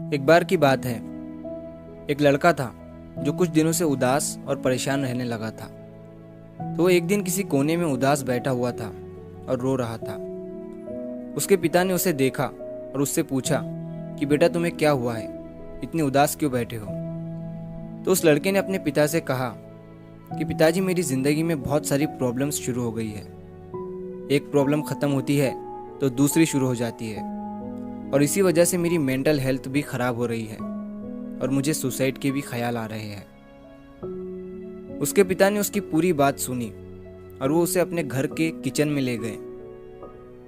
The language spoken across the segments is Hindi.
एक बार की बात है। एक लड़का था जो कुछ दिनों से उदास और परेशान रहने लगा था। तो वो एक दिन किसी कोने में उदास बैठा हुआ था और रो रहा था। उसके पिता ने उसे देखा और उससे पूछा कि बेटा, तुम्हें क्या हुआ है, इतने उदास क्यों बैठे हो। तो उस लड़के ने अपने पिता से कहा कि पिताजी, मेरी ज़िंदगी में बहुत सारी प्रॉब्लम्स शुरू हो गई है। एक प्रॉब्लम ख़त्म होती है तो दूसरी शुरू हो जाती है, और इसी वजह से मेरी मेंटल हेल्थ भी ख़राब हो रही है और मुझे सुसाइड के भी ख्याल आ रहे हैं। उसके पिता ने उसकी पूरी बात सुनी और वो उसे अपने घर के किचन में ले गए।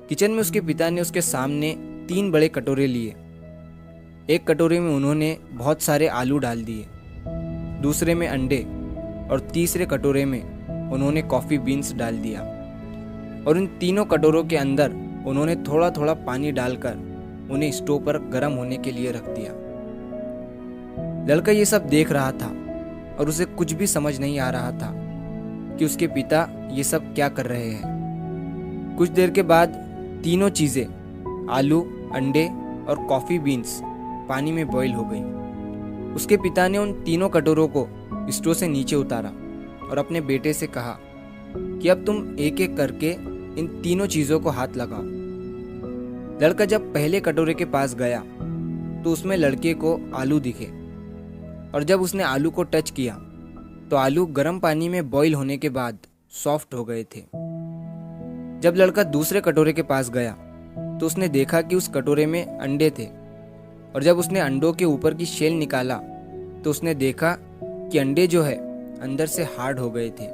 किचन में उसके पिता ने उसके सामने 3 बड़े कटोरे लिए। एक कटोरे में उन्होंने बहुत सारे आलू डाल दिए, दूसरे में अंडे और तीसरे कटोरे में उन्होंने कॉफ़ी बीन्स डाल दिया। और इन तीनों कटोरों के अंदर उन्होंने थोड़ा थोड़ा पानी डालकर उन्हें स्टोव पर गर्म होने के लिए रख दिया। लड़का ये सब देख रहा था और उसे कुछ भी समझ नहीं आ रहा था कि उसके पिता ये सब क्या कर रहे हैं। कुछ देर के बाद तीनों चीज़ें, आलू, अंडे और कॉफ़ी बीन्स, पानी में बॉईल हो गई। उसके पिता ने उन तीनों कटोरों को स्टोव से नीचे उतारा और अपने बेटे से कहा कि अब तुम एक एक करके इन तीनों चीज़ों को हाथ लगाओ। लड़का जब पहले कटोरे के पास गया तो उसमें लड़के को आलू दिखे, और जब उसने आलू को टच किया तो आलू गर्म पानी में बॉईल होने के बाद सॉफ्ट हो गए थे। जब लड़का दूसरे कटोरे के पास गया तो उसने देखा कि उस कटोरे में अंडे थे, और जब उसने अंडों के ऊपर की शेल निकाला तो उसने देखा कि अंडे जो है अंदर से हार्ड हो गए थे।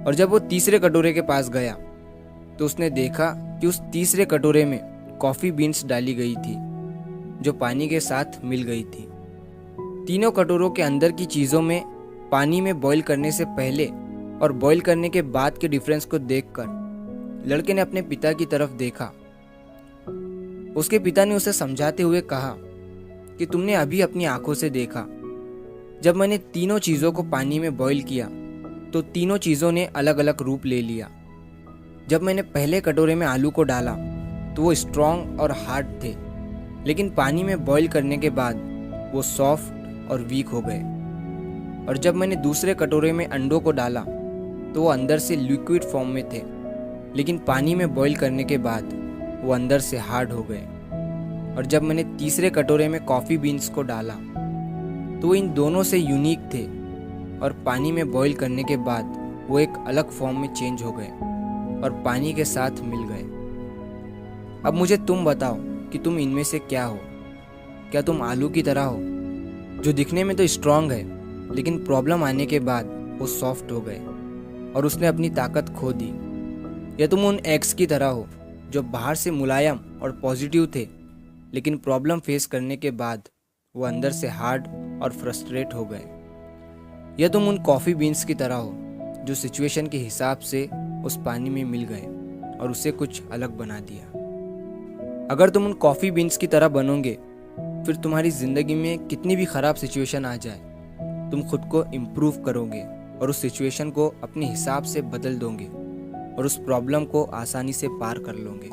और जब वो तीसरे कटोरे के पास गया तो उसने देखा कि उस तीसरे कटोरे में कॉफ़ी बीन्स डाली गई थी जो पानी के साथ मिल गई थी। तीनों कटोरों के अंदर की चीज़ों में पानी में बॉईल करने से पहले और बॉईल करने के बाद के डिफरेंस को देखकर लड़के ने अपने पिता की तरफ देखा। उसके पिता ने उसे समझाते हुए कहा कि तुमने अभी अपनी आंखों से देखा, जब मैंने तीनों चीज़ों को पानी में बॉईल किया तो तीनों चीज़ों ने अलग अलग रूप ले लिया। जब मैंने पहले कटोरे में आलू को डाला तो वो स्ट्रॉन्ग और हार्ड थे, लेकिन पानी में बॉईल करने के बाद वो सॉफ्ट और वीक हो गए। और जब मैंने दूसरे कटोरे में अंडों को डाला तो वो अंदर से लिक्विड फॉर्म में थे, लेकिन पानी में बॉईल करने के बाद वो अंदर से हार्ड हो गए। और जब मैंने तीसरे कटोरे में कॉफ़ी बीन्स को डाला तो वो इन दोनों से यूनिक थे, और पानी में बॉईल करने के बाद वो एक अलग फॉर्म में चेंज हो गए और पानी के साथ मिल गए। अब मुझे तुम बताओ कि तुम इनमें से क्या हो। क्या तुम आलू की तरह हो जो दिखने में तो स्ट्रांग है, लेकिन प्रॉब्लम आने के बाद वो सॉफ्ट हो गए और उसने अपनी ताकत खो दी? या तुम उन एग्स की तरह हो जो बाहर से मुलायम और पॉजिटिव थे, लेकिन प्रॉब्लम फेस करने के बाद वो अंदर से हार्ड और फ्रस्ट्रेट हो गए? या तुम उन कॉफ़ी बीन्स की तरह हो जो सिचुएशन के हिसाब से उस पानी में मिल गए और उसे कुछ अलग बना दिया? अगर तुम उन कॉफ़ी बीन्स की तरह बनोगे, फिर तुम्हारी ज़िंदगी में कितनी भी ख़राब सिचुएशन आ जाए, तुम खुद को इम्प्रूव करोगे और उस सिचुएशन को अपने हिसाब से बदल दोगे और उस प्रॉब्लम को आसानी से पार कर लोगे।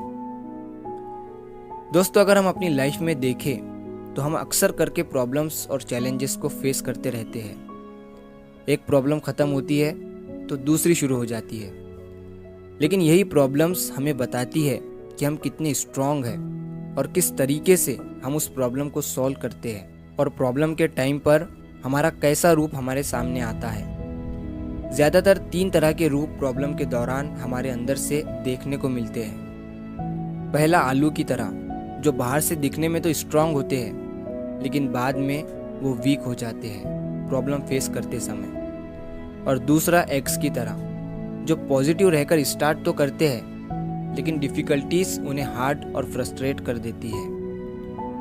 दोस्तों, अगर हम अपनी लाइफ में देखें तो हम अक्सर करके प्रॉब्लम्स और चैलेंजेस को फेस करते रहते हैं। एक प्रॉब्लम ख़त्म होती है तो दूसरी शुरू हो जाती है, लेकिन यही प्रॉब्लम्स हमें बताती है कि हम कितने स्ट्रांग हैं और किस तरीके से हम उस प्रॉब्लम को सॉल्व करते हैं, और प्रॉब्लम के टाइम पर हमारा कैसा रूप हमारे सामने आता है। ज़्यादातर 3 तरह के रूप प्रॉब्लम के दौरान हमारे अंदर से देखने को मिलते हैं। पहला, आलू की तरह, जो बाहर से दिखने में तो स्ट्रांग होते हैं लेकिन बाद में वो वीक हो जाते हैं प्रॉब्लम फेस करते समय। और दूसरा, एग्स की तरह, जो पॉजिटिव रहकर स्टार्ट तो करते हैं लेकिन डिफ़िकल्टीज उन्हें हार्ड और फ्रस्ट्रेट कर देती है।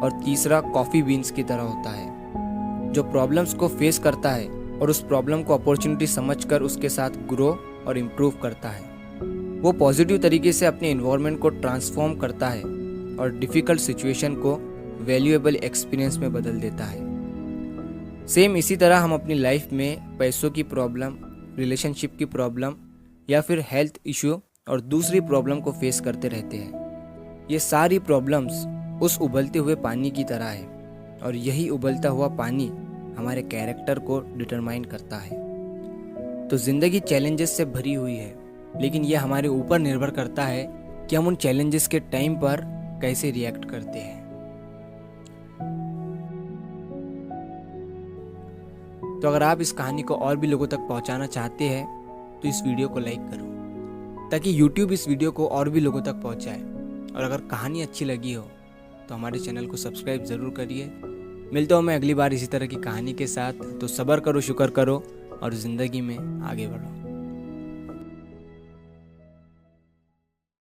और तीसरा, कॉफ़ी बीन्स की तरह होता है, जो प्रॉब्लम्स को फेस करता है और उस प्रॉब्लम को अपॉर्चुनिटी समझकर उसके साथ ग्रो और इम्प्रूव करता है। वो पॉजिटिव तरीके से अपने इन्वायरमेंट को ट्रांसफॉर्म करता है और डिफ़िकल्ट सिचुएशन को वैल्यूएबल एक्सपीरियंस में बदल देता है। सेम इसी तरह हम अपनी लाइफ में पैसों की प्रॉब्लम, रिलेशनशिप की प्रॉब्लम या फिर हेल्थ इश्यू और दूसरी प्रॉब्लम को फेस करते रहते हैं। ये सारी प्रॉब्लम्स उस उबलते हुए पानी की तरह है और यही उबलता हुआ पानी हमारे कैरेक्टर को डिटरमाइन करता है। तो ज़िंदगी चैलेंजेस से भरी हुई है, लेकिन यह हमारे ऊपर निर्भर करता है कि हम उन चैलेंजेस के टाइम पर कैसे रिएक्ट करते हैं। तो अगर आप इस कहानी को और भी लोगों तक पहुंचाना चाहते हैं तो इस वीडियो को लाइक करो, ताकि YouTube इस वीडियो को और भी लोगों तक पहुंचाए। और अगर कहानी अच्छी लगी हो तो हमारे चैनल को सब्सक्राइब ज़रूर करिए। मिलता हूँ मैं अगली बार इसी तरह की कहानी के साथ। तो सब्र करो, शुक्र करो और ज़िंदगी में आगे बढ़ो।